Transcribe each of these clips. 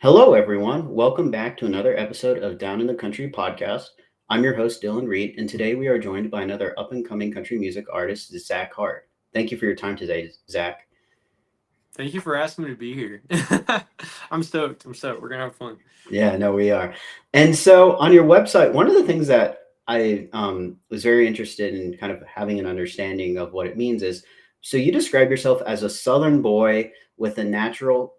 Hello, everyone. Welcome back to another episode of Down in the Country podcast. I'm your host, Dylan Reed, and today we are joined by another up and coming country music artist, Zach Hart. Thank you for your time today, Zach. Thank you for asking me to be here. I'm stoked. I'm stoked. We're gonna have fun. Yeah, no, we are. And so on your website, one of the things that I was very interested in kind of having an understanding of what it means is so you describe yourself as a Southern boy with a natural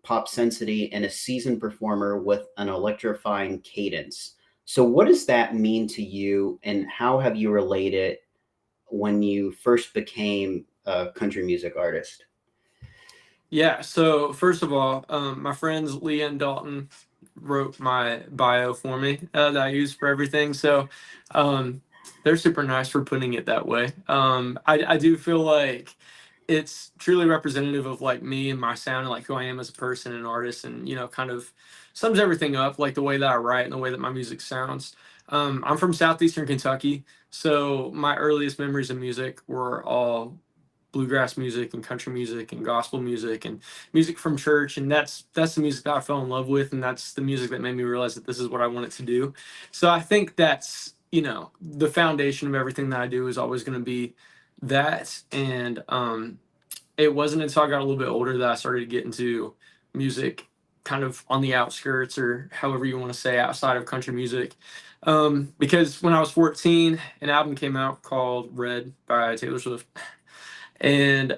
pop sensibility and a seasoned performer with an electrifying cadence. So, what does that mean to you, and how have you related when you first became a country music artist? Yeah. So first of all, my friends Leah and Dalton wrote my bio for me that I use for everything. So um, they're super nice for putting it that way. I do feel like it's truly representative of like me and my sound and like who I am as a person and artist, and kind of sums everything up, like the way that I write and the way that my music sounds. I'm from southeastern Kentucky, so my earliest memories of music were all bluegrass music and country music and gospel music and music from church, and that's the music that I fell in love with, and that's the music that made me realize that this is what I wanted to do. So I think that's the foundation of everything that I do is always going to be that. And it wasn't until I got a little bit older that I started to get into music kind of on the outskirts, or however you want to say, outside of country music. Because when I was 14, an album came out called Red by Taylor Swift, and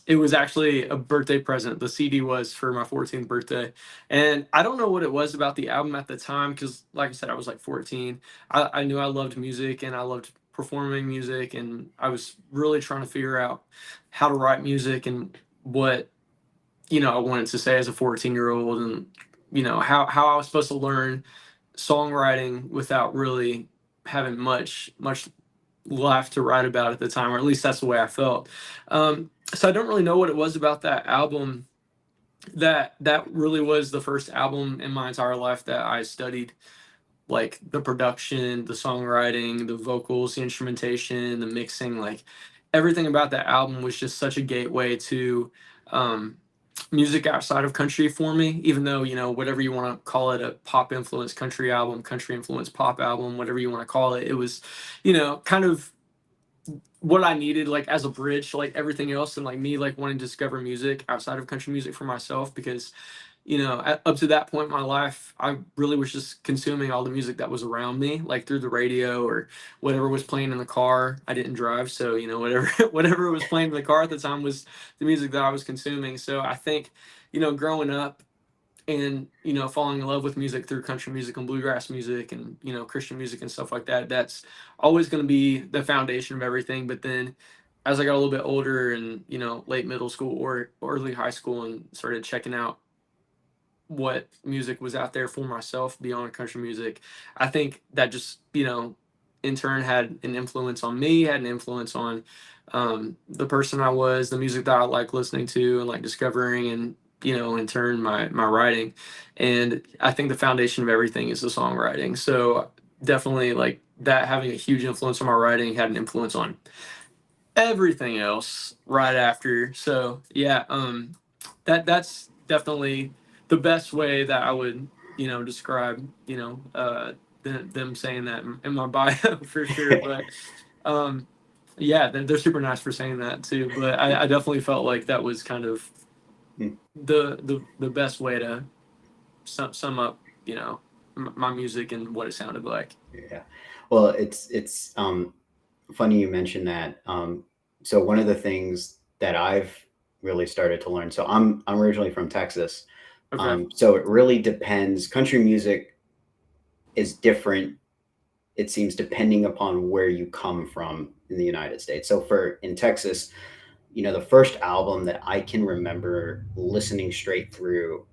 it was actually a birthday present. The CD was for my 14th birthday, and I don't know what it was about the album at the time, because like I said, I was like 14. I knew I loved music and I loved performing music, and I was really trying to figure out how to write music and what I wanted to say as a 14-year-old, and how I was supposed to learn songwriting without really having much left to write about at the time, or at least that's the way I felt. So I don't really know what it was about that album that really was the first album in my entire life that I studied, like the production, the songwriting, the vocals, the instrumentation, the mixing, like everything about that album was just such a gateway to um, music outside of country for me. Even though whatever you want to call it, a pop influenced country album, country influenced pop album, whatever you want to call it, it was kind of what I needed, like as a bridge to like everything else, and like me like wanting to discover music outside of country music for myself. Because up to that point in my life, I really was just consuming all the music that was around me, like through the radio or whatever was playing in the car. I didn't drive, so whatever whatever was playing in the car at the time was the music that I was consuming. So I think growing up and falling in love with music through country music and bluegrass music and Christian music and stuff like that, that's always going to be the foundation of everything. But then as I got a little bit older, and late middle school or early high school, and started checking out what music was out there for myself beyond country music, I think that just in turn had an influence on me, had an influence on the person I was, the music that I like listening to and like discovering, and in turn my writing. And I think the foundation of everything is the songwriting. So definitely, like, that having a huge influence on my writing had an influence on everything else right after. So yeah, that's definitely the best way that I would describe them saying that in my bio for sure. But um yeah, they're super nice for saying that too. But I definitely felt like that was kind of the best way to sum up my music and what it sounded like. Yeah. Well, it's funny you mentioned that. So one of the things that I've really started to learn. So I'm originally from Texas. Okay. So it really depends. Country music is different, it seems, depending upon where you come from in the United States. So for in Texas, the first album that I can remember listening straight through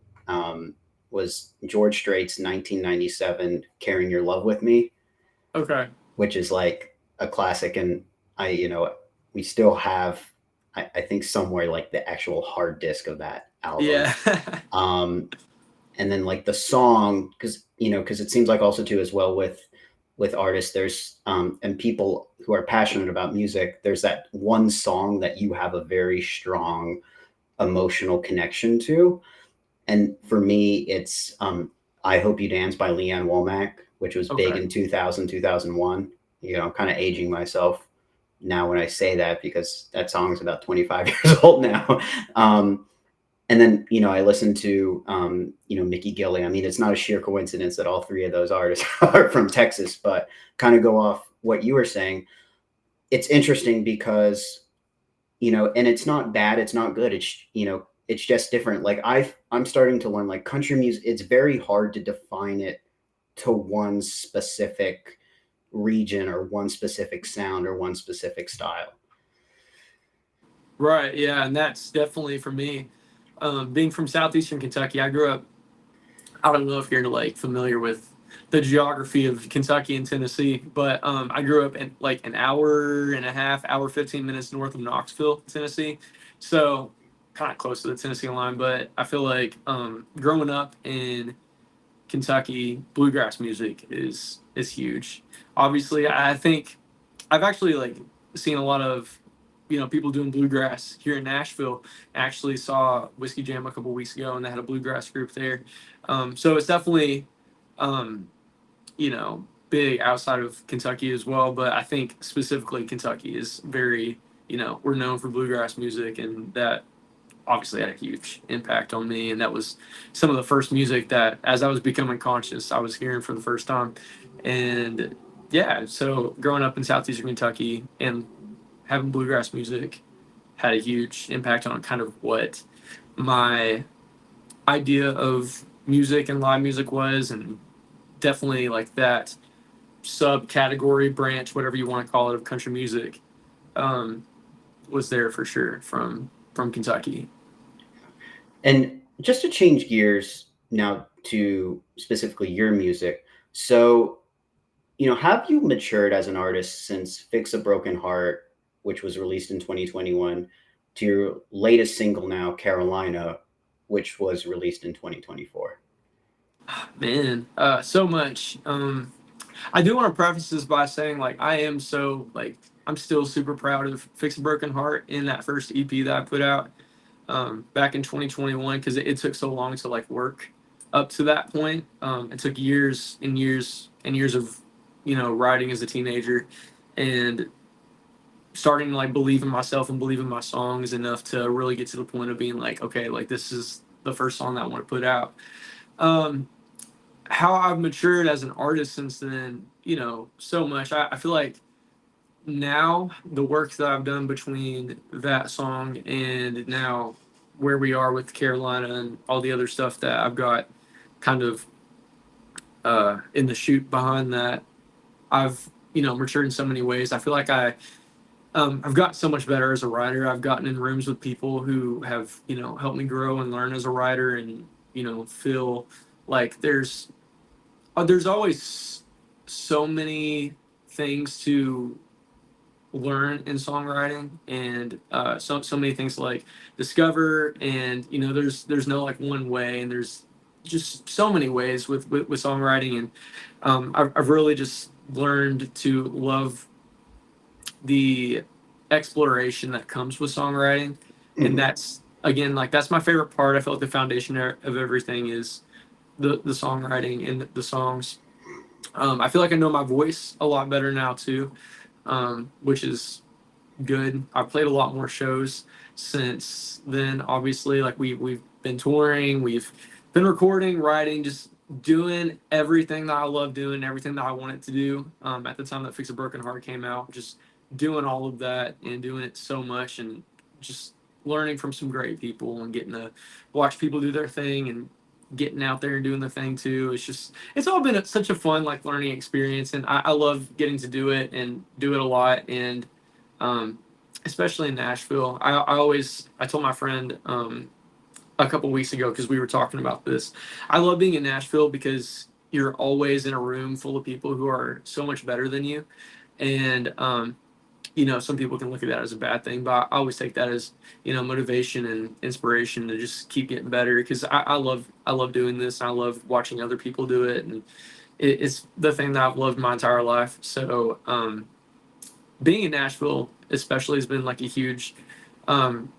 was George Strait's 1997 "Carrying Your Love with Me," Okay. which is like a classic. And we still have, I think, somewhere like the actual hard disk of that album. Yeah. Um, and then like the song, because it seems like also too as well with artists, there's and people who are passionate about music, there's that one song that you have a very strong emotional connection to. And for me, it's I Hope You Dance by Leanne Womack, which was big Okay. in 2000, 2001. You know, kind of aging myself now when I say that because that song is about 25 years old now. Um, and then, you know, I listened to, you know, Mickey Gilley. I mean, it's not a sheer coincidence that all three of those artists are from Texas, but kind of go off what you were saying. It's interesting because, you know, and it's not bad, it's not good. It's, you know, it's just different. Like I'm starting to learn like country music, it's very hard to define it to one specific region or one specific sound or one specific style. Right. Yeah, and that's definitely for me. Being from southeastern Kentucky, I grew up. I don't know if you're like familiar with the geography of Kentucky and Tennessee, but I grew up in like an hour and a half, hour 15 minutes north of Knoxville, Tennessee. So kind of close to the Tennessee line. But I feel like growing up in Kentucky, bluegrass music is huge. Obviously, I think I've actually like seen a lot of people doing bluegrass here in Nashville. Actually saw Whiskey Jam a couple weeks ago, and they had a bluegrass group there. So it's definitely um, big outside of Kentucky as well. But I think specifically Kentucky is very we're known for bluegrass music, and that obviously had a huge impact on me. And that was some of the first music that, as I was becoming conscious, I was hearing for the first time. And yeah, so growing up in southeastern Kentucky and having bluegrass music had a huge impact on kind of what my idea of music and live music was, and definitely like that subcategory branch, whatever you want to call it, of country music, um, was there for sure from Kentucky. And just to change gears now to specifically your music. So, you know, have you matured as an artist since Fix a Broken Heart, which was released in 2021, to your latest single now, Carolina, which was released in 2024? Man, so much. I do want to preface this by saying, like, I am so like I'm still super proud of Fix a Broken Heart in that first EP that I put out back in 2021 because it took so long to like work up to that point. It took years and years and years of writing as a teenager and starting to like believe in myself and believe in my songs enough to really get to the point of being like, okay, like this is the first song that I want to put out. Um, how I've matured as an artist since then, so much. I feel like now the work that I've done between that song and now where we are with Carolina and all the other stuff that I've got kind of in the shoot behind that, I've matured in so many ways. I feel like I've gotten so much better as a writer. I've gotten in rooms with people who have helped me grow and learn as a writer, and feel like there's always so many things to learn in songwriting, and so many things to like discover, and there's no like one way, and there's just so many ways with songwriting. And I've really just learned to love the exploration that comes with songwriting, and Mhm. that's again like that's my favorite part. I feel like the foundation of everything is the songwriting and the songs. I feel like I know my voice a lot better now too, which is good. I've played a lot more shows since then. Obviously, like we've been touring, we've been recording, writing, just doing everything that I love doing, everything that I wanted to do. At the time that Fix a Broken Heart came out, just doing all of that and doing it so much, and just learning from some great people and getting to watch people do their thing and getting out there and doing the thing too. It's all been such a fun like learning experience, and I love getting to do it and do it a lot. And um, especially in Nashville. I told my friend a couple weeks ago because we were talking about this. I love being in Nashville because you're always in a room full of people who are so much better than you, and some people can look at that as a bad thing, but I always take that as motivation and inspiration to just keep getting better because I love doing this. And I love watching other people do it, and it's the thing that I've loved my entire life. So being in Nashville especially has been like a huge um,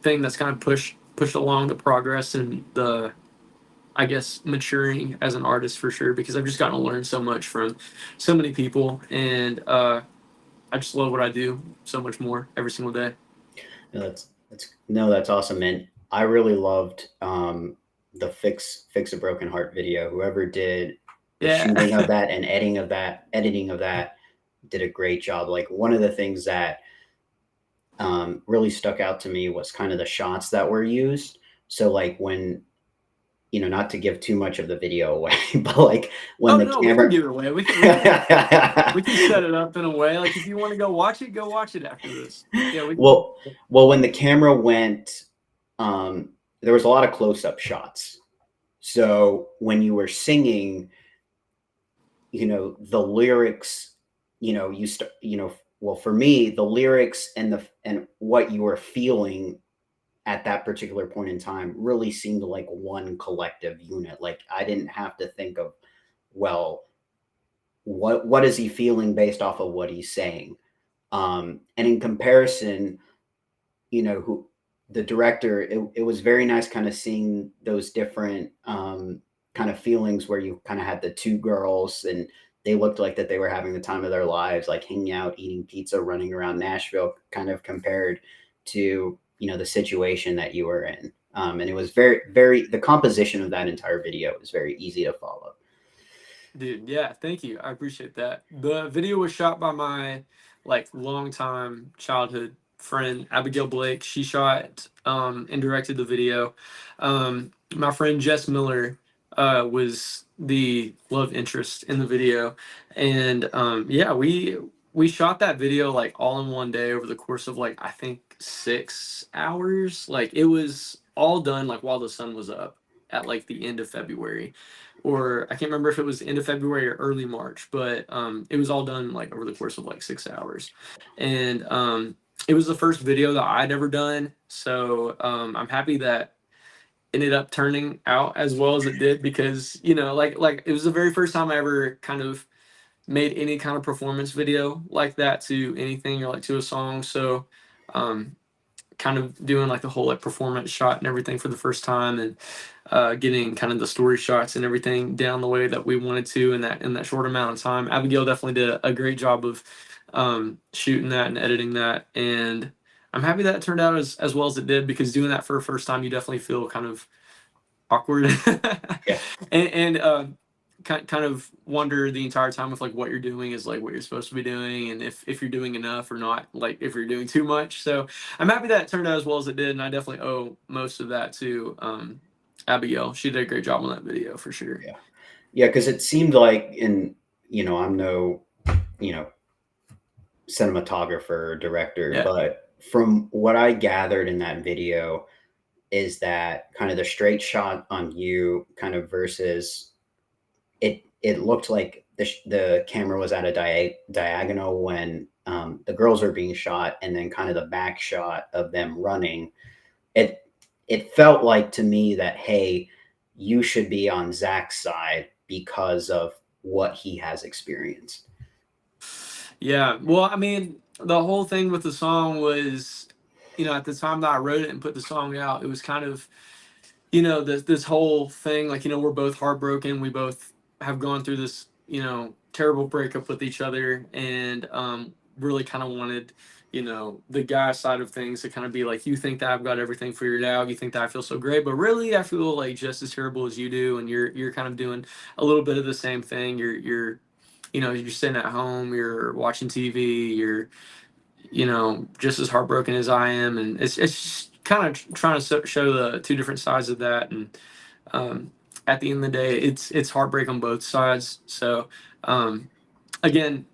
thing that's kind of pushed along the progress and the, I guess, maturing as an artist for sure, because I've just gotten to learn so much from so many people, and I just love what I do so much more every single day. No, that's awesome, man. I really loved the Fix a Broken Heart video. Whoever did the Yeah. shooting of that and editing of that did a great job. Like one of the things that really stuck out to me was kind of the shots that were used. So like when, not to give too much of the video away, but like when Oh the no, we can camera give it away. We can set it up in a way. Like if you want to go watch it after this. Yeah, we can. well, when the camera went, there was a lot of close-up shots. So when you were singing, the lyrics, you start, well, for me, the lyrics and what you were feeling at that particular point in time really seemed like one collective unit. Like I didn't have to think of, well, what is he feeling based off of what he's saying? And in comparison, who the director, it was very nice kind of seeing those different kind of feelings where you kind of had the two girls and they looked like that they were having the time of their lives, like hanging out, eating pizza, running around Nashville, kind of compared to, the situation that you were in. And it was very, very, the composition of that entire video was very easy to follow. Dude, yeah, thank you. I appreciate that. The video was shot by my like longtime childhood friend Abigail Blake. She shot and directed the video. My friend Jess Miller was the love interest in the video. And yeah, we shot that video like all in one day over the course of like I think 6 hours. Like it was all done like while the sun was up at like the end of February, or I can't remember if it was end of February or early March, but it was all done like over the course of like 6 hours. And it was the first video that I'd ever done. So I'm happy that it ended up turning out as well as it did, because, like it was the very first time I ever kind of made any kind of performance video like that to anything or like to a song. So um, kind of doing like the whole like performance shot and everything for the first time, and getting kind of the story shots and everything down the way that we wanted to in that short amount of time. Abigail definitely did a great job of shooting that and editing that, and I'm happy that it turned out as well as it did, because doing that for a first time, you definitely feel kind of awkward Yeah. and kind of wonder the entire time if like what you're doing is like what you're supposed to be doing, and if you're doing enough or not, like if you're doing too much. So I'm happy that it turned out as well as it did, and I definitely owe most of that to Abigail. She did a great job on that video for sure. Yeah. Yeah. Cause it seemed like I'm no, you know, cinematographer or director, Yeah. but from what I gathered in that video is that kind of the straight shot on you kind of versus it looked like the camera was at a diagonal when the girls are being shot, and then kind of the back shot of them running. It felt like to me that, hey, you should be on Zach's side because of what he has experienced. Yeah. Well, I mean, the whole thing with the song was, at the time that I wrote it and put the song out, it was kind of, this whole thing, like, we're both heartbroken. We both have gone through this, terrible breakup with each other, and really kind of wanted, the guy side of things to kind of be like, you think that I've got everything figured out, you think that I feel so great, but really I feel like just as terrible as you do, and you're kind of doing a little bit of the same thing. You're sitting at home, you're watching TV, you're, just as heartbroken as I am, and it's just kind of trying to show the two different sides of that. And um, at the end of the day, it's heartbreak on both sides. So um, again,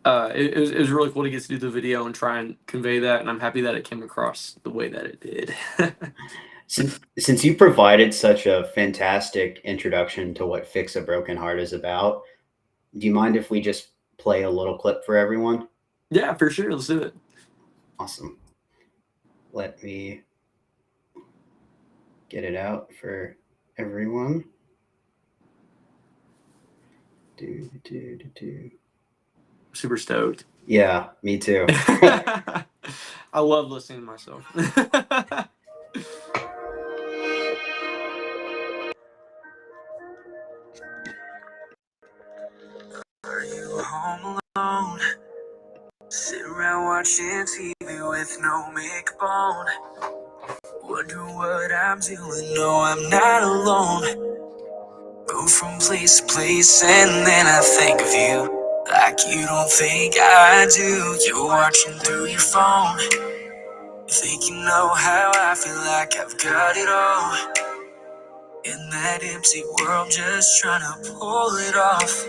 it was really cool to get to do the video and try and convey that, and I'm happy that it came across the way that it did. Since you provided such a fantastic introduction to what Fix a Broken Heart is about, do you mind if we just play a little clip for everyone? Yeah, for sure. Let's do it. Awesome. Let me get it out for everyone. Do. Super stoked. Yeah, me too. I love listening to myself. home alone, sit around watching TV with no makeup on. Wonder what I'm doing, no, I'm not alone. Move from place to place and then I think of you, like you don't think I do. You're watching through your phone, you think you know how I feel, like I've got it all. In that empty world, just trying to pull it off.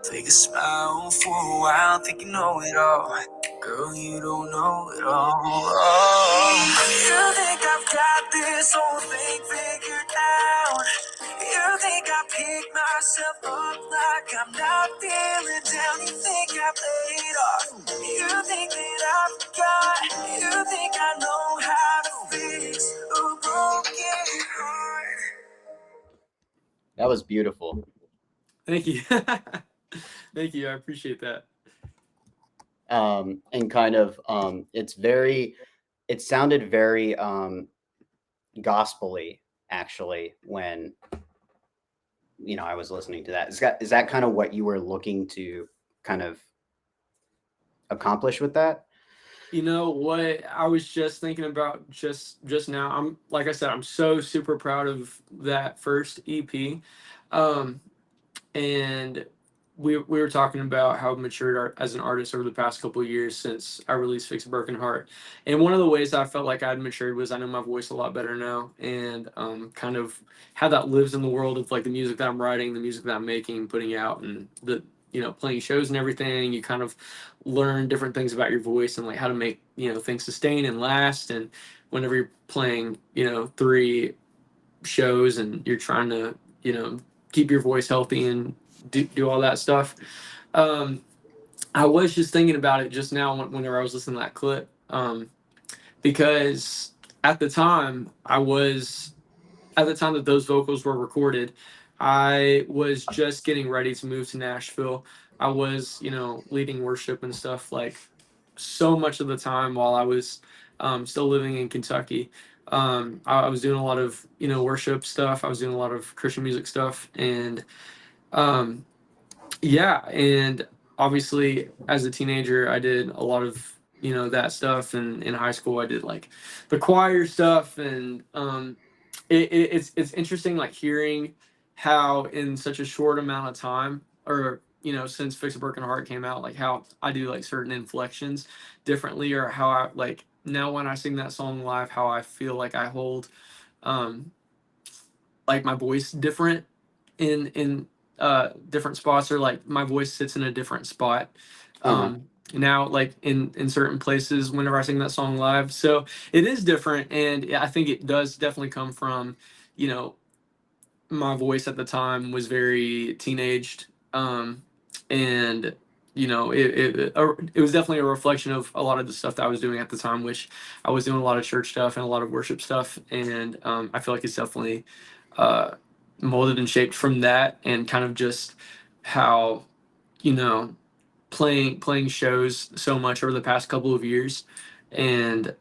Fake a smile for a while, think you know it all. Girl, you don't know it all. Oh. You think I've got this whole thing figured out. You think I pick myself up like I'm not feeling down. You think I played off. You think that I've got. You think I know how to fix a broken heart. That was beautiful. Thank you. Thank you. I appreciate that. And kind of, it sounded very gospel-y, actually, when, I was listening to that. Is that kind of what you were looking to kind of accomplish with that? You know what I was just thinking about just now. I'm like I said, I'm so super proud of that first EP. Um, and we were talking about how I've matured as an artist over the past couple of years since I released Fix a Broken Heart. And one of the ways I felt like I'd matured was I know my voice a lot better now, and kind of how that lives in the world of like the music that I'm writing, the music that I'm making, putting out, and the playing shows and everything. You kind of learn different things about your voice and like how to make things sustain and last. And whenever you're playing 3 shows and you're trying to keep your voice healthy and do all that stuff. Um, I was just thinking about it just now whenever I was listening to that clip, because at the time that those vocals were recorded, I was just getting ready to move to Nashville. I was, leading worship and stuff like so much of the time while I was still living in Kentucky. I was doing a lot of, worship stuff. I was doing a lot of Christian music stuff. And um, yeah, and obviously as a teenager, I did a lot of that stuff, and in high school, I did like the choir stuff, and it's interesting like hearing how in such a short amount of time, or since Fix a Broken Heart came out, like how I do like certain inflections differently, or how I like now when I sing that song live, how I feel like I hold um like my voice different in different spots, or like my voice sits in a different spot Uh-huh. now, like in certain places whenever I sing that song live. So it is different, and yeah, I think it does definitely come from you know my voice at the time was very teenaged, and it was definitely a reflection of a lot of the stuff that I was doing at the time, which I was doing a lot of church stuff and a lot of worship stuff, and I feel like it's definitely uh, molded and shaped from that, and kind of just how you know playing shows so much over the past couple of years, and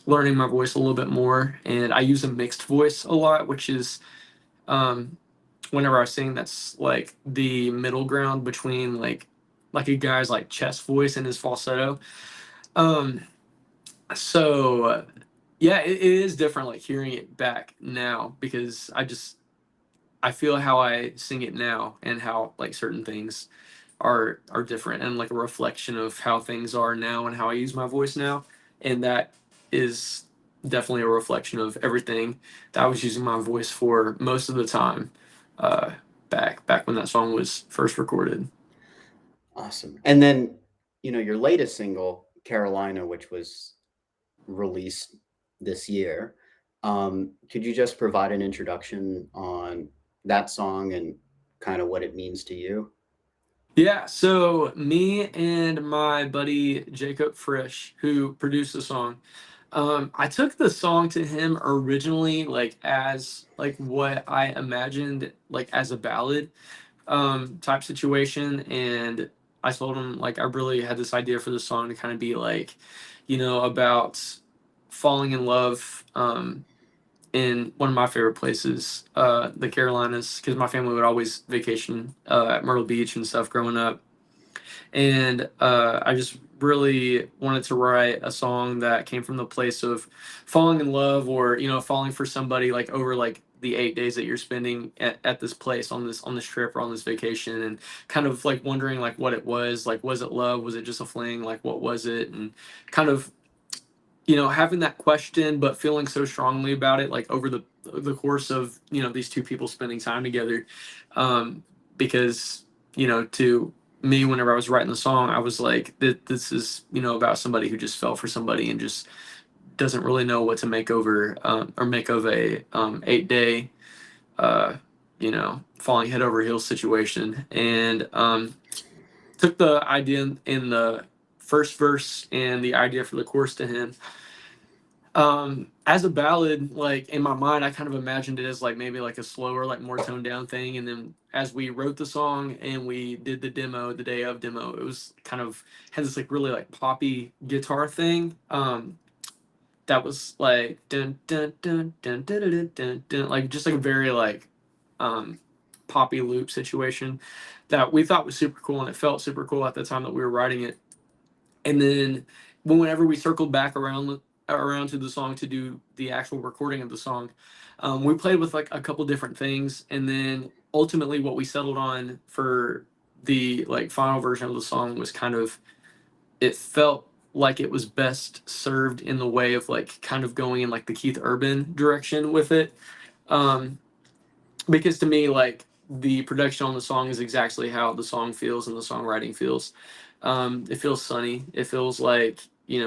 learning my voice a little bit more. And I use a mixed voice a lot, which is um, whenever I sing, that's like the middle ground between like a guy's like chest voice and his falsetto. Um, so yeah, it is different like hearing it back now, because I feel how I sing it now, and how like certain things are different, and like a reflection of how things are now and how I use my voice now. And that is definitely a reflection of everything that I was using my voice for most of the time, uh, back when that song was first recorded. Awesome. And then, your latest single, Carolina, which was released this year, could you just provide an introduction on that song and kind of what it means to you? Yeah, so me and my buddy Jacob Frisch, who produced the song, I took the song to him originally like as like what I imagined like as a ballad type situation. And I told him like I really had this idea for the song to kind of be like, about falling in love in one of my favorite places, the Carolinas, because my family would always vacation at Myrtle Beach and stuff growing up. And I just really wanted to write a song that came from the place of falling in love, or falling for somebody like over like the 8 days that you're spending at this place on this trip or on this vacation, and kind of like wondering like what it was, like was it love, was it just a fling, like what was it, and kind of having that question but feeling so strongly about it like over the course of these two people spending time together. Because to me, whenever I was writing the song, I was like, this is about somebody who just fell for somebody and just doesn't really know what to make over or make of a 8 day falling head over heels situation. And took the idea in the first verse and the idea for the chorus to him as a ballad. Like in my mind, I kind of imagined it as like maybe like a slower, like more toned down thing. And then as we wrote the song and we did the demo, the day of demo, it was kind of had this like really like poppy guitar thing. That was like dun dun dun dun dun dun dun dun, dun, like just like a very like um poppy loop situation that we thought was super cool, and it felt super cool at the time that we were writing it. And then whenever we circled back around to the song to do the actual recording of the song, we played with like a couple different things, and then ultimately what we settled on for the like final version of the song was kind of, it felt like it was best served in the way of like kind of going in like the Keith Urban direction with it. Um, because to me, like the production on the song is exactly how the song feels and the songwriting feels. It feels sunny. It feels like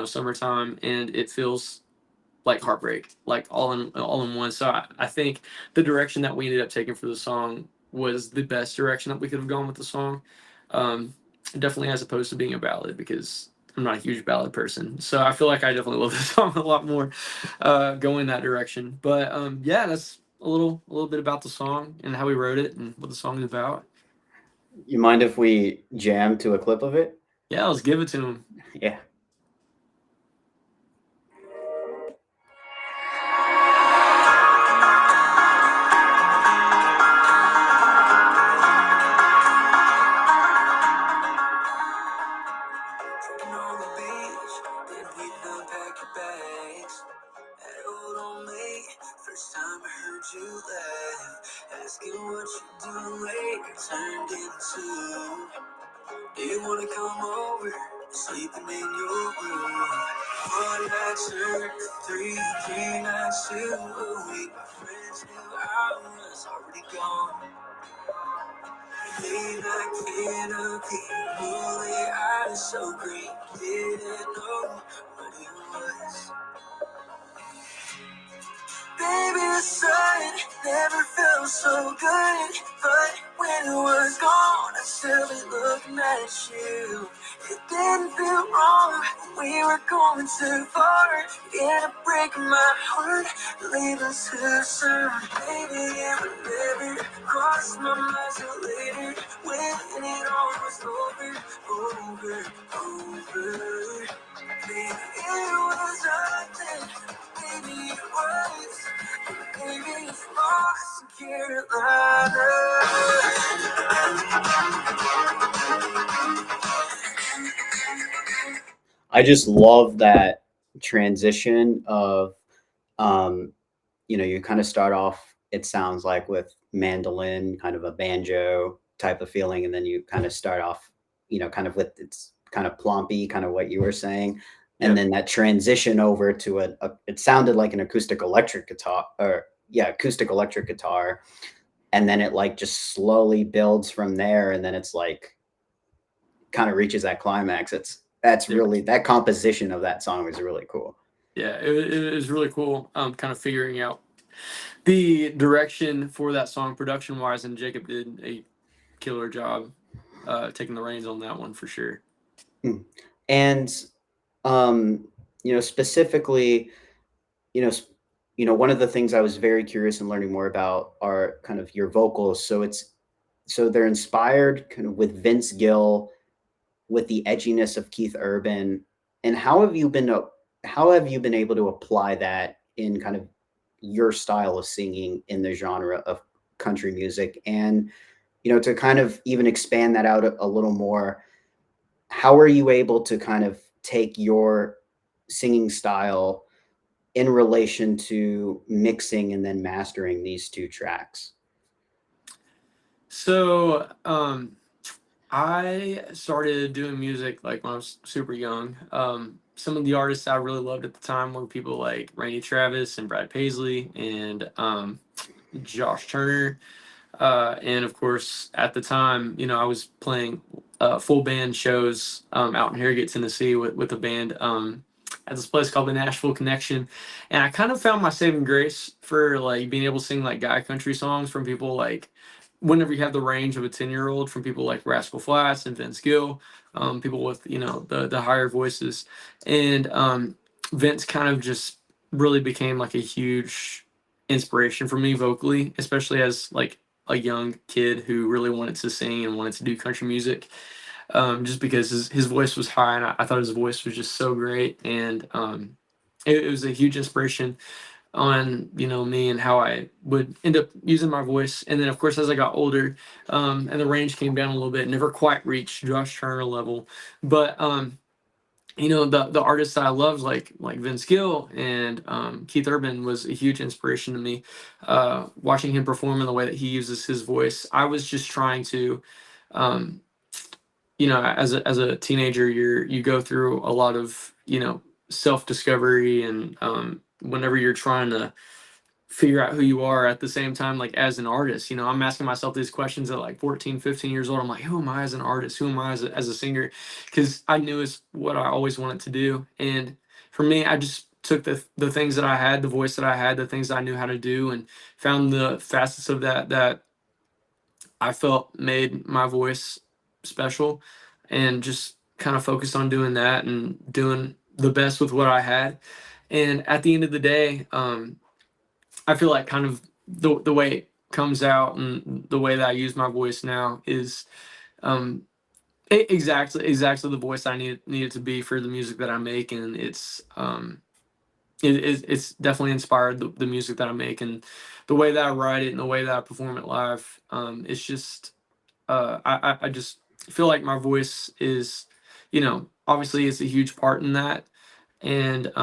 summertime, and it feels like heartbreak, like all in one. So I think the direction that we ended up taking for the song was the best direction that we could have gone with the song. Um, Definitely, as opposed to being a ballad, because I'm not a huge ballad person. So I feel like I definitely love the song a lot more going that direction. But yeah, that's a little bit about the song and how we wrote it and what the song is about. You mind if we jam to a clip of it? Yeah, let's give it to him. Yeah. Tripping on the beach, didn't even unpack your bags. That old on me, first time I heard you laugh. Asking what you do later turned into, do you wanna come over, sleeping in your room? One night turned to three nights to a week. My friends knew I was already gone. Late night canopy, moonlit eyes so green. Didn't know what it was. Baby, the sun never felt so good, but when it was gone, I still be looking at you. It didn't feel wrong, we were going too far. It ended up breaking my heart, leaving too soon. Baby, it would never cross my mind till later, when it all was over. Baby, it was nothing. Baby, it was. Baby, it's lost in Carolina. I just love that transition of, um, you kind of start off, it sounds like with mandolin, kind of a banjo type of feeling, and then you kind of start off, kind of with it's kind of plompy, kind of what you were saying, and Yep. then that transition over to it sounded like an acoustic electric guitar, or yeah, acoustic electric guitar, and then it like just slowly builds from there, and then it's like kind of reaches that climax. That's Yeah. really, that composition of that song was really cool. Yeah, it was really cool. Kind of figuring out the direction for that song production wise, and Jacob did a killer job taking the reins on that one for sure. Mm. And specifically, you know, s- one of the things I was very curious in learning more about are kind of your vocals. So they're inspired kind of with Vince Gill, with the edginess of Keith Urban. And how have you been able to apply that in kind of your style of singing in the genre of country music? And to kind of even expand that out a little more, how are you able to kind of take your singing style in relation to mixing and then mastering these two tracks? So, I started doing music like when I was super young. Some of the artists I really loved at the time were people like Randy Travis and Brad Paisley and Josh Turner. And of course, at the time, I was playing full band shows out in Harrogate, Tennessee, with a band at this place called the Nashville Connection. And I kind of found my saving grace for like being able to sing like guy country songs from people like whenever you have the range of a 10-year-old, from people like Rascal Flatts and Vince Gill, people with the higher voices. And Vince kind of just really became like a huge inspiration for me vocally, especially as like a young kid who really wanted to sing and wanted to do country music, just because his voice was high, and I thought his voice was just so great. And it was a huge inspiration on me and how I would end up using my voice. And then of course as I got older, and the range came down a little bit, never quite reached Josh Turner level, but the artists that I loved, like Vince Gill and Keith Urban, was a huge inspiration to me. Watching him perform in the way that he uses his voice, I was just trying to, um, as a teenager, you go through a lot of self discovery, and whenever you're trying to figure out who you are at the same time, like as an artist, I'm asking myself these questions at like 14, 15 years old. I'm like, who am I as an artist? Who am I as a singer? Because I knew it's what I always wanted to do. And for me, I just took the things that I had, the voice that I had, the things I knew how to do, and found the facets of that I felt made my voice special, and just kind of focused on doing that and doing the best with what I had. And at the end of the day, I feel like kind of the way it comes out and the way that I use my voice now is um, exactly the voice I needed to be for the music that I make. And it's definitely inspired the music that I make, and the way that I write it and the way that I perform it live. It's just I just feel like my voice is, obviously it's a huge part in that. And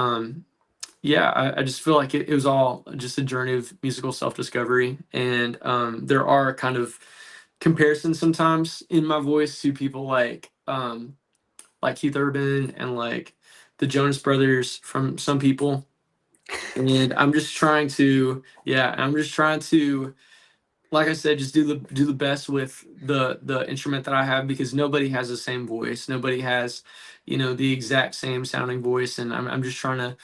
yeah, I just feel like it was all just a journey of musical self-discovery. And there are kind of comparisons sometimes in my voice to people like Keith Urban and like the Jonas Brothers from some people. And I'm just trying to, like I said, just do the best with the instrument that I have, because nobody has the same voice. Nobody has, the exact same sounding voice, and I'm just trying to,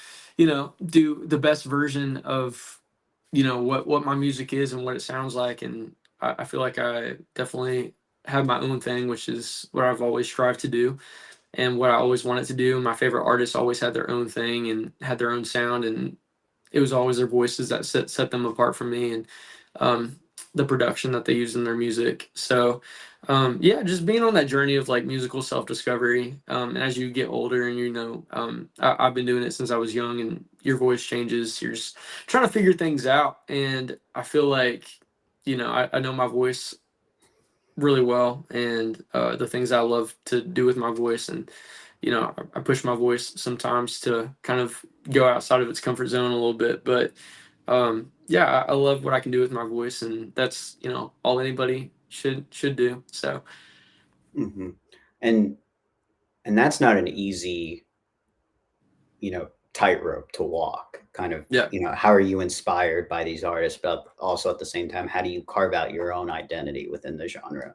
do the best version of, what my music is and what it sounds like. And I feel like I definitely have my own thing, which is what I've always strived to do and what I always wanted to do. My favorite artists always had their own thing and had their own sound, and it was always their voices that set them apart from me, and um, the production that they use in their music. So yeah, just being on that journey of like musical self discovery. And as you get older, and I've been doing it since I was young, and your voice changes. You're just trying to figure things out, and I feel like I know my voice really well, and the things I love to do with my voice. And I push my voice sometimes to kind of go outside of its comfort zone a little bit. But yeah, I love what I can do with my voice, and that's all anybody should do. So Hmm. And that's not an easy, tightrope to walk. Kind of, yeah, how are you inspired by these artists, but also at the same time, how do you carve out your own identity within the genre?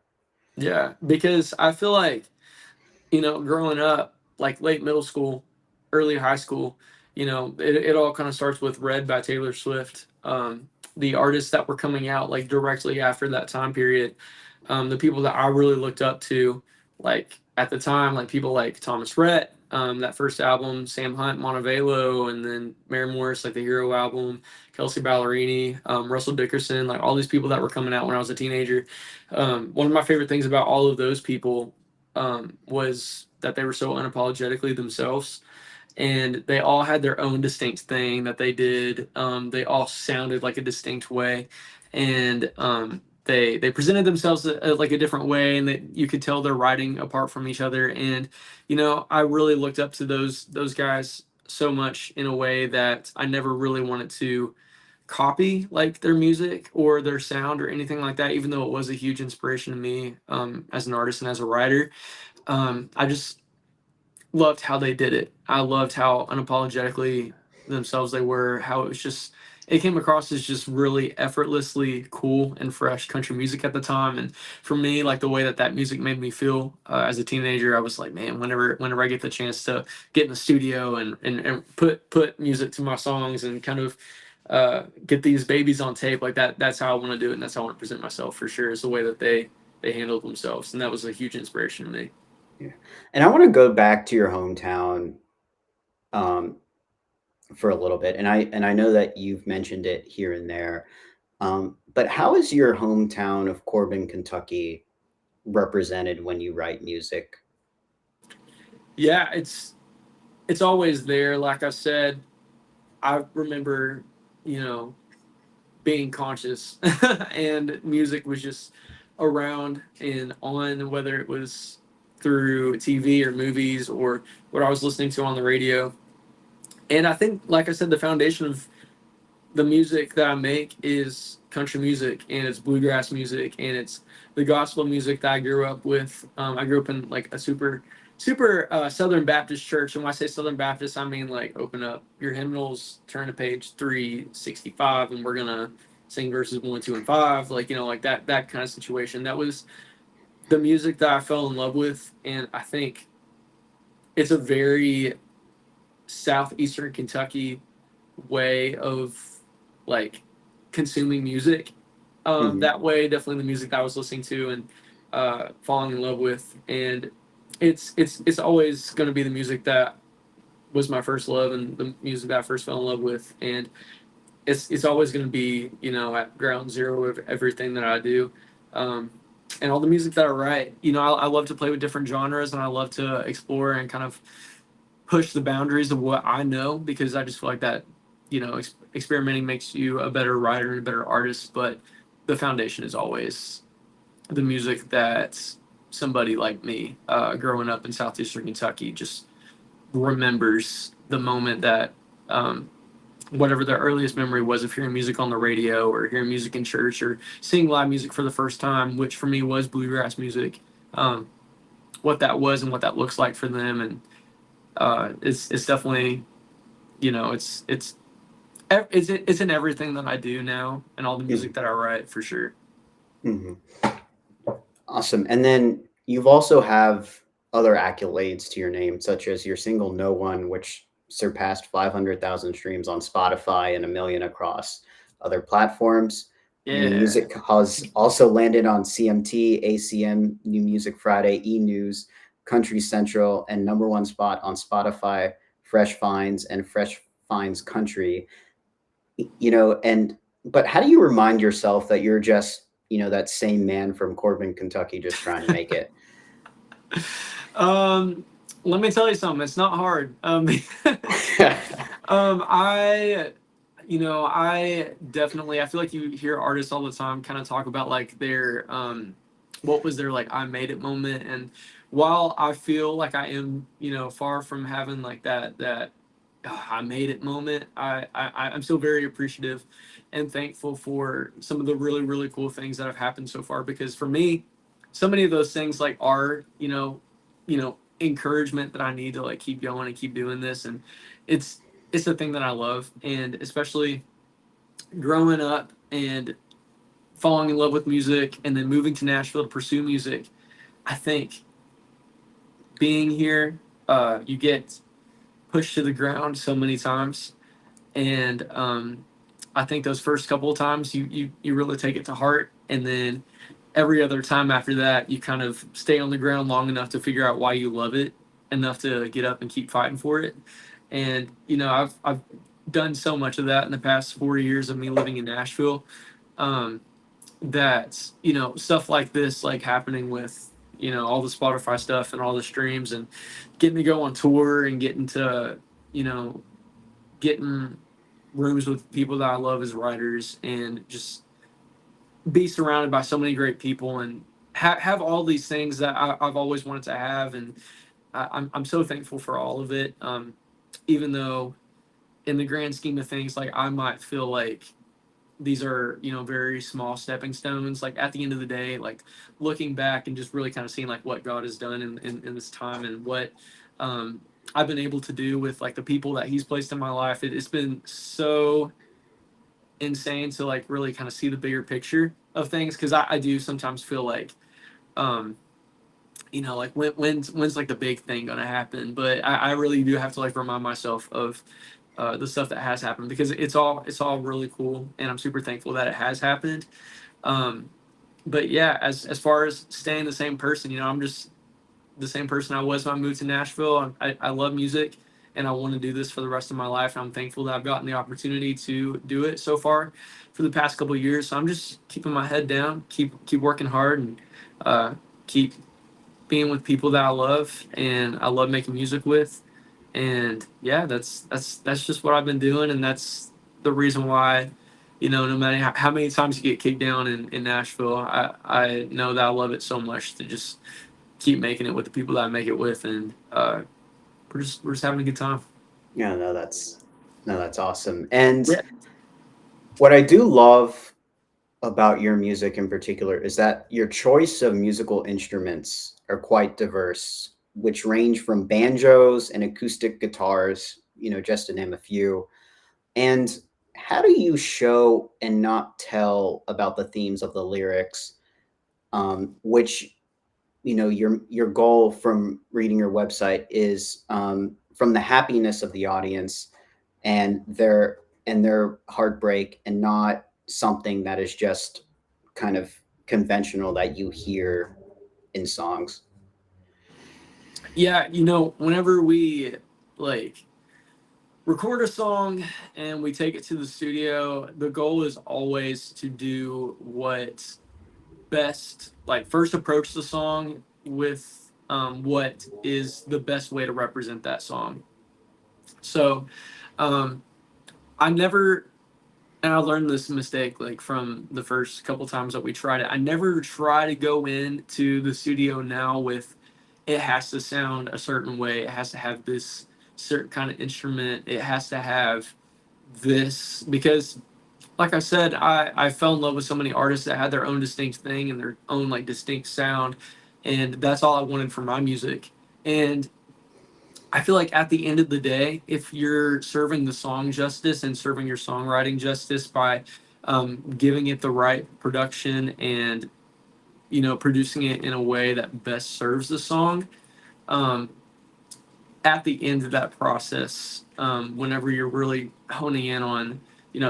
yeah, because I feel like growing up, like late middle school, early high school, it all kind of starts with Red by Taylor Swift. The artists that were coming out like directly after that time period, the people that I really looked up to, like at the time, like people like Thomas Rhett, that first album, Sam Hunt, Montevelo, and then Mary Morris, like the Hero album, Kelsey Ballerini, Russell Dickerson, like all these people that were coming out when I was a teenager. One of my favorite things about all of those people was that they were so unapologetically themselves, and they all had their own distinct thing that they did. They all sounded like a distinct way, and they presented themselves like a different way, and that you could tell they're writing apart from each other. And I really looked up to those guys so much in a way that I never really wanted to copy like their music or their sound or anything like that, even though it was a huge inspiration to me as an artist and as a writer. I just loved how they did it. I loved how unapologetically themselves they were, how it came across as just really effortlessly cool and fresh country music at the time. And for me, like the way that music made me feel as a teenager, I was like, man, whenever I get the chance to get in the studio and put music to my songs and kind of get these babies on tape, like that's how I want to do it, and that's how I want to present myself for sure, is the way that they handled themselves. And that was a huge inspiration to me. Yeah. And I want to go back to your hometown um, for a little bit, and I know that you've mentioned it here and there, but how is your hometown of Corbin, Kentucky, represented when you write music? Yeah, it's always there. Like I said, I remember, you know, being conscious and music was just around and on, whether it was through TV or movies or what I was listening to on the radio. And I think, like I said, the foundation of the music that I make is country music, and it's bluegrass music, and it's the gospel music that I grew up with. I grew up in like a super Southern Baptist church, and when I say Southern Baptist, I mean like open up your hymnals, turn to page 365, and we're gonna sing verses 1, 2, and 5, like like that kind of situation. That was the music that I fell in love with, and I think it's a very southeastern Kentucky way of like consuming music. Hmm. That way, definitely the music that I was listening to and falling in love with, and it's always going to be the music that was my first love and the music that I first fell in love with, and it's always going to be at ground zero of everything that I do. Um, and all the music that I write, I love to play with different genres, and I love to explore and kind of push the boundaries of what I know, because I just feel like that, experimenting makes you a better writer and a better artist. But the foundation is always the music that somebody like me, growing up in southeastern Kentucky, just remembers the moment that, whatever their earliest memory was of hearing music on the radio or hearing music in church or seeing live music for the first time, which for me was bluegrass music. Um, what that was and what that looks like for them, and it's definitely it's in everything that I do now and all the music Hmm. that I write for sure. Hmm. Awesome. And then you've also have other accolades to your name, such as your single "No One," which surpassed 500,000 streams on Spotify and a million across other platforms. Your Yeah. music has also landed on CMT, ACM New Music Friday, E News, Country Central, and number one spot on Spotify, Fresh Finds, and Fresh Finds Country. And but how do you remind yourself that you're just, that same man from Corbin, Kentucky, just trying to make it? um Let me tell you something, it's not hard. I I definitely, I feel like you hear artists all the time kind of talk about like their what was their like I made it moment. And while I feel like I am far from having like that I made it moment, I'm still very appreciative and thankful for some of the really really cool things that have happened so far, because for me so many of those things like are encouragement that I need to like keep going and keep doing this. And it's it's the thing that I love. And especially growing up and falling in love with music and then moving to Nashville to pursue music, I think being here, you get pushed to the ground so many times. And I think those first couple of times you really take it to heart, and then every other time after that you kind of stay on the ground long enough to figure out why you love it enough to get up and keep fighting for it. And I've done so much of that in the past 4 years of me living in Nashville, um, that stuff like this, like happening with all the Spotify stuff and all the streams and getting to go on tour and getting to you know getting rooms with people that I love as writers, and just be surrounded by so many great people and have all these things that I've always wanted to have. And I'm so thankful for all of it. Even though in the grand scheme of things, like I might feel like these are, very small stepping stones. Like at the end of the day, like looking back and just really kind of seeing like what God has done in this time and what um, I've been able to do with like the people that He's placed in my life. It's been so insane to like really kind of see the bigger picture of things, because I do sometimes feel like um, like when's like the big thing gonna happen? But I really do have to like remind myself of the stuff that has happened, because it's all really cool, and I'm super thankful that it has happened. Um, but yeah, as far as staying the same person, I'm just the same person I was when I moved to Nashville. I love music, and I want to do this for the rest of my life. And I'm thankful that I've gotten the opportunity to do it so far for the past couple of years. So I'm just keeping my head down, keep working hard, and keep being with people that I love and I love making music with. And yeah, that's just what I've been doing, and that's the reason why, no matter how many times you get kicked down in Nashville, I know that I love it so much to just keep making it with the people that I make it with, and we're just having a good time. Yeah, no, that's awesome. And Yeah. what I do love about your music in particular is that your choice of musical instruments are quite diverse, which range from banjos and acoustic guitars, just to name a few. And how do you show and not tell about the themes of the lyrics, which your goal from reading your website is from the happiness of the audience and their heartbreak, and not something that is just kind of conventional that you hear in songs. Yeah, whenever we like record a song and we take it to the studio, the goal is always to do what best, like first approach the song with what is the best way to represent that song. So um, I never, and I learned this mistake like from the first couple times that we tried it. I never try to go into the studio now with it has to sound a certain way. It has to have this certain kind of instrument. It has to have this, because like I said, I fell in love with so many artists that had their own distinct thing and their own like distinct sound, and that's all I wanted for my music. And I feel like at the end of the day, if you're serving the song justice and serving your songwriting justice by giving it the right production and producing it in a way that best serves the song, um, at the end of that process, whenever you're really honing in on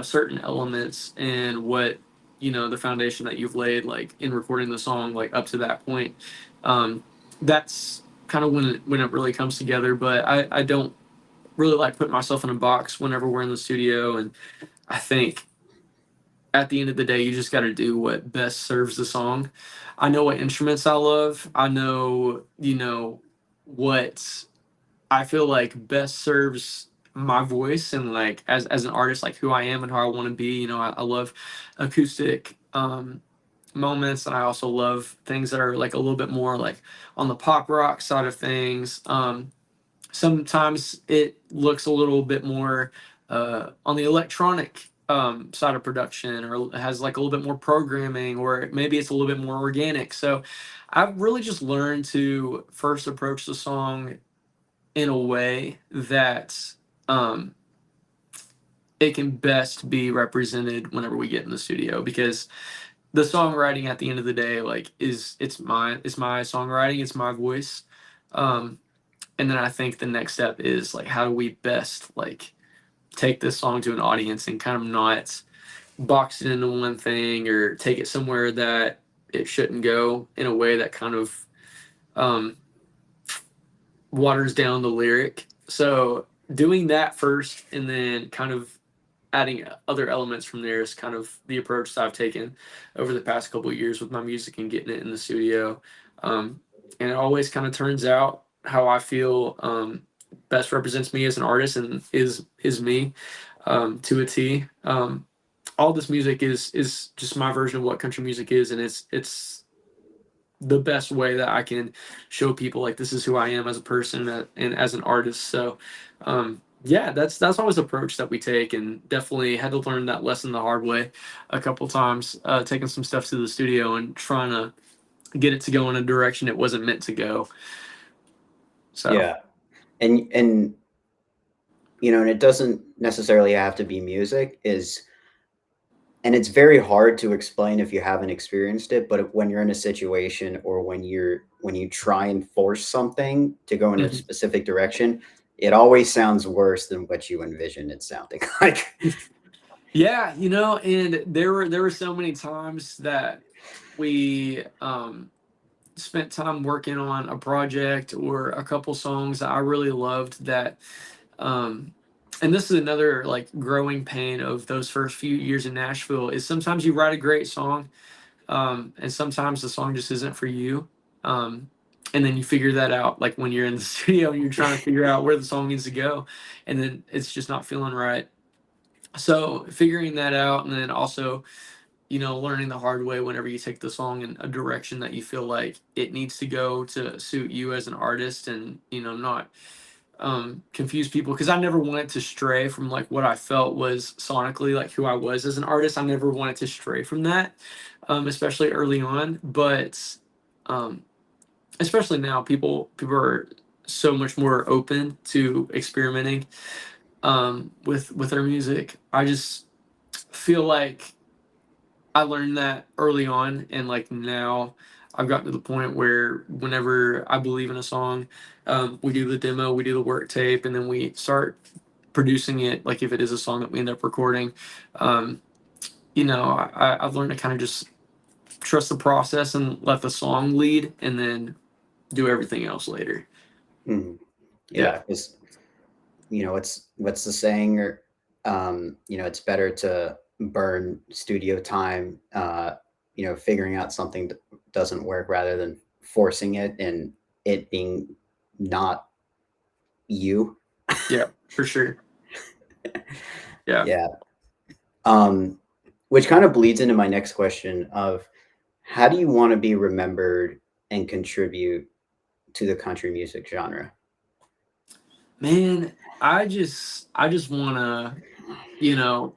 certain elements and what the foundation that you've laid like in recording the song like up to that point, um, that's kind of when it really comes together. But I don't really like putting myself in a box whenever we're in the studio, and I think at the end of the day you just got to do what best serves the song. I know what instruments I love. I know what I feel like best serves my voice and like as an artist, like who I am and how I want to be. I love acoustic moments, and I also love things that are like a little bit more like on the pop rock side of things. Sometimes it looks a little bit more on the electronic side of production, or has like a little bit more programming, or maybe it's a little bit more organic. So I've really just learned to first approach the song in a way that um, it can best be represented whenever we get in the studio, because the songwriting at the end of the day like it's my songwriting, it's my voice. um, and then I think the next step is like how do we best like take this song to an audience and kind of not box it into one thing or take it somewhere that it shouldn't go, in a way that kind of um, waters down the lyric. So doing that first and then kind of adding other elements from there is kind of the approach that I've taken over the past couple of years with my music and getting it in the studio. Um, and it always kind of turns out how I feel best represents me as an artist and is me to a T. all this music is just my version of what country music is, and it's the best way that I can show people like this is who I am as a person and as an artist. So yeah, that's always the approach that we take, and definitely had to learn that lesson the hard way a couple times, taking some stuff to the studio and trying to get it to go in a direction it wasn't meant to go. So Yeah. And and it doesn't necessarily have to be music, and it's very hard to explain if you haven't experienced it, but when you're in a situation, or when you try and force something to go in a mhm. specific direction, it always sounds worse than what you envision it sounding like. Yeah, and there were so many times that we spent time working on a project or a couple songs that I really loved that um and this is another like growing pain of those first few years in Nashville is sometimes you write a great song, and sometimes the song just isn't for you. And then you figure that out like when you're in the studio and you're trying to figure out where the song needs to go, and then it's just not feeling right. So figuring that out, and then also learning the hard way whenever you take the song in a direction that you feel like it needs to go to suit you as an artist, and not confuse people, because I never wanted to stray from like what I felt was sonically like who I was as an artist. I never wanted to stray from that, especially early on. But um, especially now, people are so much more open to experimenting with their music. I just feel like I learned that early on, and like now I've gotten to the point where whenever I believe in a song, we do the demo, we do the work tape, and then we start producing it. Like if it is a song that we end up recording, um, I've learned to kind of just trust the process and let the song lead, and then do everything else later. Mhm. Yeah, Yeah, because what's the saying? Or it's better to burn studio time, figuring out something that doesn't work, rather than forcing it and it being not you. yeah, for sure. Yeah. Yeah. Um, which kind of bleeds into my next question of, how do you want to be remembered and contribute to the country music genre? Man, I just wanna, you know,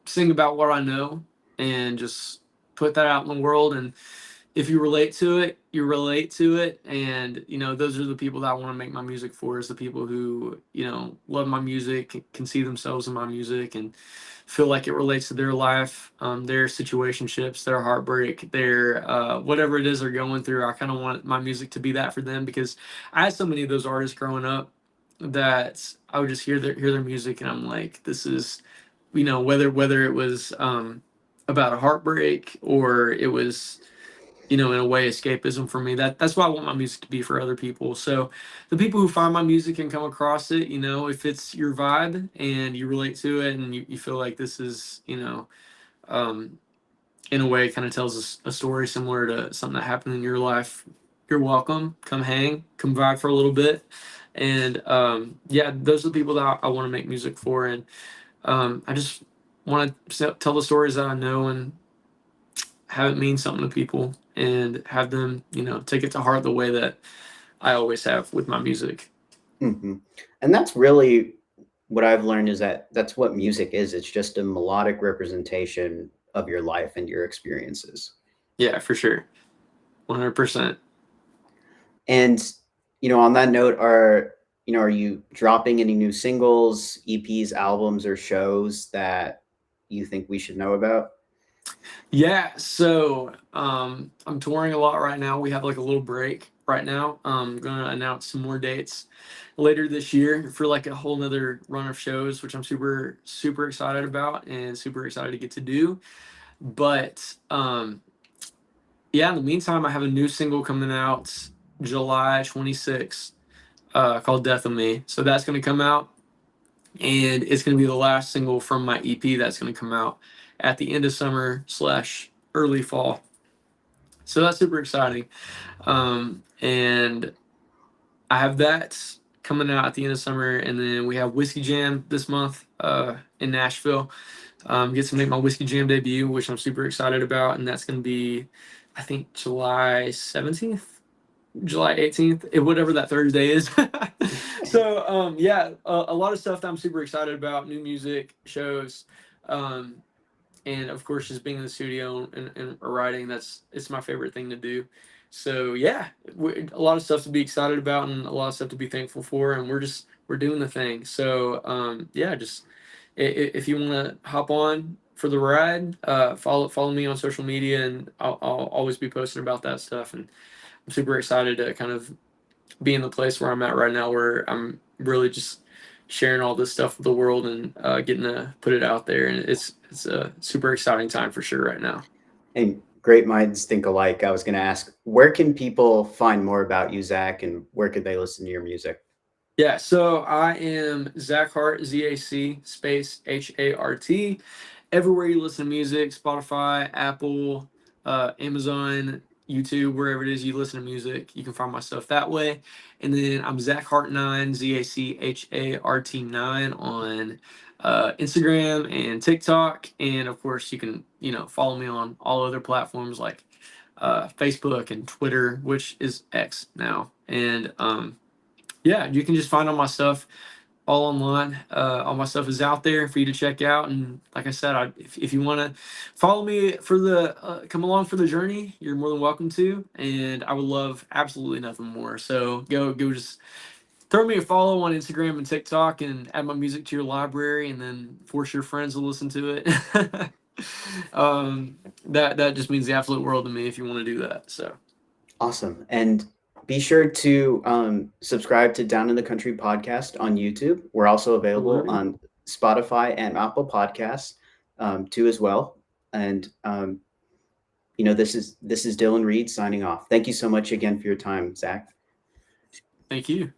sing about what I know and just put that out in the world. And if you relate to it, you relate to it. And, those are the people that I want to make my music for, is the people who, love my music, can see themselves in my music, and feel like it relates to their life, their situationships, their heartbreak, their whatever it is they're going through. I kind of want my music to be that for them, because I had so many of those artists growing up that I would just hear their music, and I'm like, this is, whether it was about a heartbreak, or it was, in a way, escapism for me. That's why I want my music to be for other people. So the people who find my music and come across it, if it's your vibe and you relate to it, and you feel like this is, um, in a way kind of tells us a story similar to something that happened in your life, you're welcome. Come hang, come vibe for a little bit. And yeah, those are the people that I want to make music for. And I just want to tell the stories that I know, and have it mean something to people, and have them, take it to heart the way that I always have with my music. Hmm. And that's really what I've learned, is that that's what music is. It's just a melodic representation of your life and your experiences. Yeah, for sure. 100%. And on that note, are you dropping any new singles, EPs, albums, or shows that you think we should know about? Yeah, so I'm touring a lot right now. We have like a little break right now. I'm gonna announce some more dates later this year for like a whole nother run of shows, which I'm super, super excited about and super excited to get to do. But yeah, in the meantime, I have a new single coming out July 26th, called Death of Me. So that's gonna come out, and it's gonna be the last single from my EP that's gonna come out at the end of summer slash early fall. So that's super exciting. And I have that coming out at the end of summer, and then we have Whiskey Jam this month in Nashville. get to make my Whiskey Jam debut, which I'm super excited about, and that's going to be, I think, July 17th, July 18th, whatever that Thursday is. So yeah, a lot of stuff that I'm super excited about, new music, shows, um, and of course just being in the studio and writing. It's my favorite thing to do. So yeah, a lot of stuff to be excited about and a lot of stuff to be thankful for, and we're doing the thing. So yeah, just if you want to hop on for the ride, follow me on social media, and I'll always be posting about that stuff. And I'm super excited to kind of be in the place where I'm at right now, where I'm really just sharing all this stuff with the world and getting to put it out there. And it's a super exciting time for sure right now. And great minds think alike. I was going to ask, where can people find more about you, Zach, and where could they listen to your music? Yeah, so I am Zach Hart, ZAC space HART. Everywhere you listen to music, Spotify, Apple, Amazon, YouTube, wherever it is you listen to music, you can find my stuff that way. And then I'm Zach Hart 9, ZACHART 9 on Instagram and TikTok. And of course, you can follow me on all other platforms like Facebook and Twitter, which is X now. And yeah, you can just find all my stuff all online. All my stuff is out there for you to check out. And like I said, if you want to follow me for the come along for the journey, you're more than welcome to. And I would love absolutely nothing more. So go just throw me a follow on Instagram and TikTok, and add my music to your library, and then force your friends to listen to it. That just means the absolute world to me if you want to do that. So Awesome. And be sure to subscribe to Down in the Country podcast on YouTube. We're also available on Spotify and Apple Podcasts too as well. And this is Dylan Reed signing off. Thank you so much again for your time, Zach. Thank you.